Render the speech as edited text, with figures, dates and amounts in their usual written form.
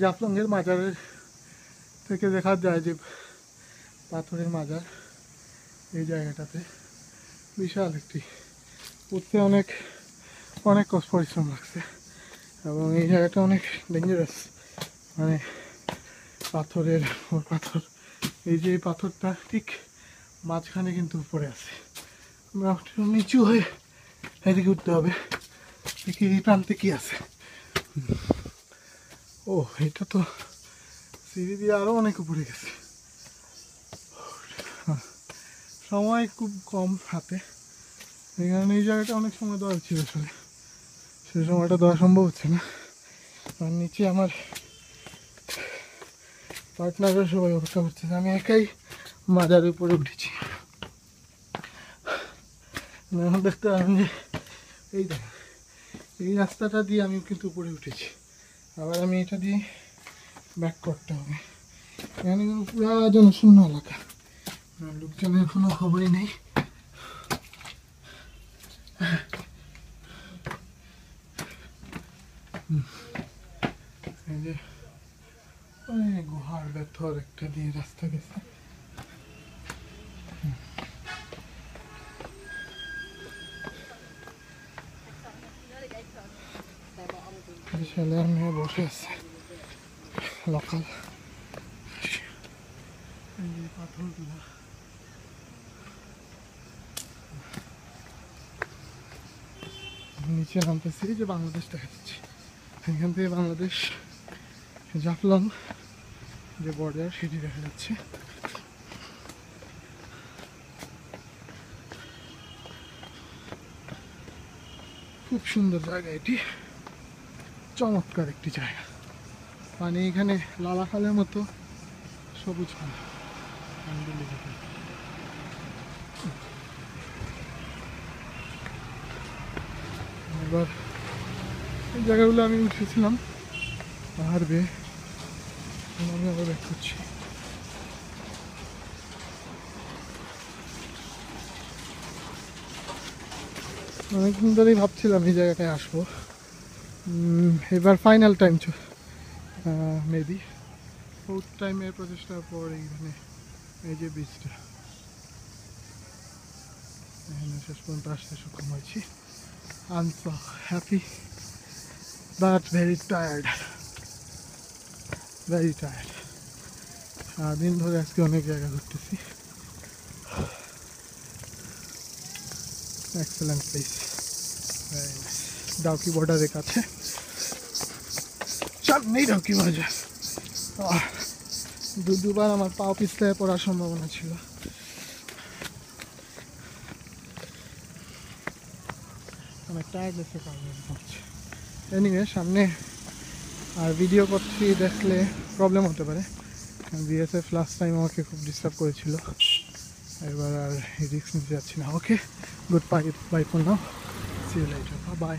জাফলংয়ের মাজারের থেকে দেখা যায় যে পাথরের মাজার এই জায়গাটাতে বিশাল একটি, উঠতে অনেক অনেক কষ্ট পরিশ্রম লাগছে এবং এই জায়গাটা অনেক ডেঞ্জারাস, মানে পাথরের পাথর, এই যে পাথরটা ঠিক মাঝখানে কিন্তু উপরে আছে, আমরা নিচু হয়ে এদিকে উঠতে হবে। দেখি এই প্রান্তে কি আছে। ও এটা তো সিঁড়ি দিয়ে আরো অনেক উপরে গেছে, সময় খুব কম হাতে, এই কারণে এই জায়গাটা অনেক সময় দেওয়া ছিল, আসলে সেই সময়টা দেওয়া সম্ভব হচ্ছে না। আর নিচে আমার পার্টনাররা সবাই অপেক্ষা করতেছে, আমি একাই মাজারের উপরে উঠেছি। এখন দেখতে পাবেন যে এই দেখেন এই রাস্তাটা দিয়ে আমি কিন্তু উপরে উঠেছি, আবার আমি এটা দিয়ে ব্যাক করতে হবে। এখানে কিন্তু পুরা জনশূন্য এলাকা, লোকজনের কোনো খবরই নেই। এই যে গুহার ভেতর একটা দিয়ে রাস্তা গেছে, ছেলে আর মেয়ে বসে আছে লোকাল। এই পাথরগুলা নিচে নামতেছি, যে বাংলাদেশ দেখা যাচ্ছে, এখান থেকে বাংলাদেশ জাফলং যে বর্ডার সেটি দেখা যাচ্ছে। খুব সুন্দর জায়গা এটি, চমৎকার একটি জায়গা, মানে এখানে লালাখালের মতো সবুজ পানি। এবার এই জায়গাগুলো আমি উঠেছিলাম পাহাড় বেয়ে, আমি আবার ব্যাক করছি। অনেকদিন ধরেই ভাবছিলাম এই জায়গাটায় আসবো, এবার ফাইনাল টাইম, মেবি 4th টাইমের প্রচেষ্টার পর এইখানে এই যে বীজটা এখানে শেষ পর্যন্ত আসতে সক্ষম হয়েছি। I'm so happy but very tired, very tired. সারাদিন ধরে আজকে অনেক জায়গা ঘুরতেছি। এক্সেলেন্ট প্লেস, ডাউকি বর্ডারের কাছে, সামনেই ডাউকি বাজার। দুবার আমার পাও পিছলে পড়ার সম্ভাবনা ছিল। অনেক টায়ার্ড লাগছে কারণে হচ্ছে। এনিওয়ে সামনে আর ভিডিও করছি, দেখলে প্রবলেম হতে পারে। বিএসএফ লাস্ট টাইম আমাকে খুব ডিস্টার্ব করেছিল, এবার আর রিস্ক নিতে যাচ্ছি না। Okay, good bye for now, see you later, by.